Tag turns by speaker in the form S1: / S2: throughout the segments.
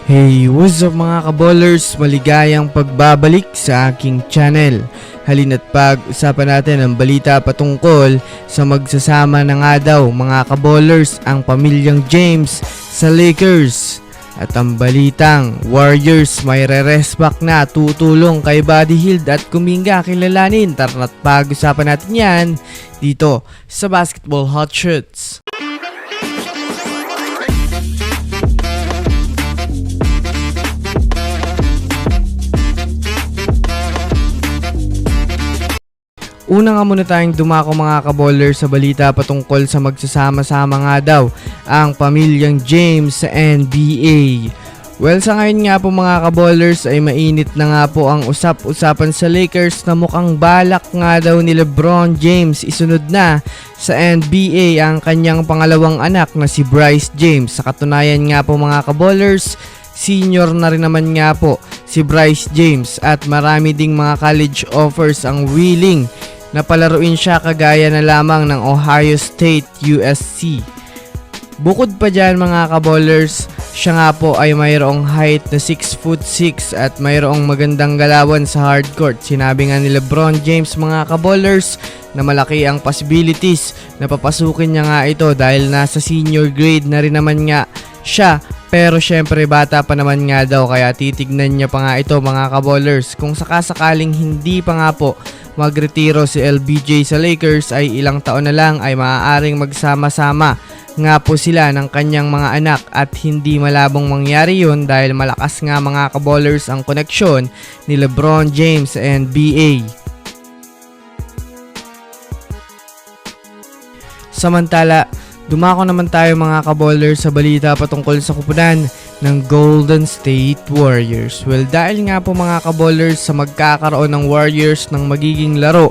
S1: Hey, what's up mga kaballers? Maligayang pagbabalik sa aking channel. Halina't pag-usapan natin ang balita patungkol sa magsasama na nga daw mga kaballers ang pamilyang James sa Lakers. At ang balitang Warriors may re-rest back na tutulong kay Buddy Hield at Kuminga kilalanin. Tara't pag-usapan natin yan dito sa Basketball Hot Shots. Una nga muna tayong dumako mga kaballers sa balita patungkol sa magsasama-sama nga daw ang pamilyang James sa NBA. Well, sa ngayon nga po mga kaballers ay mainit na nga po ang usap-usapan sa Lakers na mukhang balak nga daw ni LeBron James isunod na sa NBA ang kanyang pangalawang anak na si Bryce James. Sa katunayan nga po mga kaballers, senior na rin naman nga po si Bryce James at marami ding mga college offers ang willing na palaruin siya kagaya na lamang ng Ohio State, USC. Bukod pa dyan mga kaballers, siya nga po ay mayroong height na 6'6" at mayroong magandang galawan sa hardcourt. Sinabi nga ni LeBron James mga kaballers na malaki ang possibilities na papasukin niya nga ito dahil nasa senior grade na rin naman nga siya. Pero syempre bata pa naman nga daw kaya titignan niya pa nga ito mga kaballers. Kung sakasakaling hindi pa nga po magretiro si LBJ sa Lakers ay ilang taon na lang ay maaaring magsama-sama nga po sila ng kanyang mga anak at hindi malabong mangyari yun dahil malakas nga mga kaballers ang koneksyon ni LeBron James sa NBA. Samantala, dumako naman tayo mga kaballers sa balita patungkol sa kupunan ng Golden State Warriors. Well, dahil nga po mga kaballers sa magkakaroon ng Warriors ng magiging laro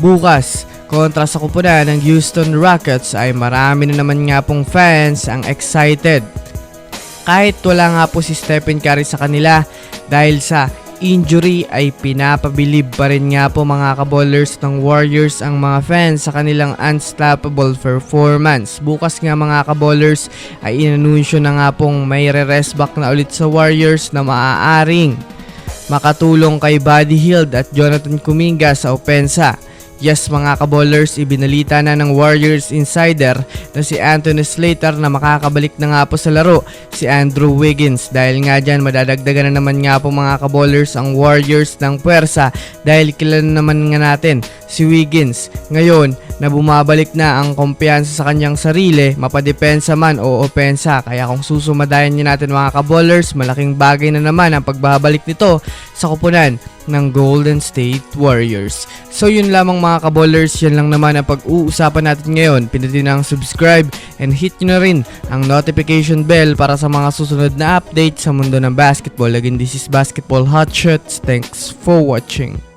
S1: bukas kontra sa kupunan ng Houston Rockets ay marami na naman nga pong fans ang excited. Kahit wala nga po si Stephen Curry sa kanila dahil sa injury ay pinapabilib pa rin nga po mga kaballers ng Warriors ang mga fans sa kanilang unstoppable performance. Bukas nga mga kaballers ay inanunsyo na nga pong may re-rest back na ulit sa Warriors na maaaring makatulong kay Buddy Hield at Jonathan Kuminga sa opensa. Yes mga kaballers, ibinalita na ng Warriors insider na si Anthony Slater na makakabalik na nga po sa laro si Andrew Wiggins. Dahil nga dyan madadagdagan na naman nga po mga kaballers ang Warriors ng puwersa dahil kilala naman nga natin si Wiggins ngayon na bumabalik na ang kumpiyansa sa kanyang sarili, mapadepensa man o opensa. Kaya kung susumadayan niyo natin mga kaballers, malaking bagay na naman ang pagbabalik nito sa kupunan ng Golden State Warriors. So yun lamang mga kaballers, yan lang naman ang pag-uusapan natin ngayon. Pindutin ang subscribe and hit nyo na rin ang notification bell para sa mga susunod na update sa mundo ng basketball. Again, this is Basketball Hot Shots. Thanks for watching.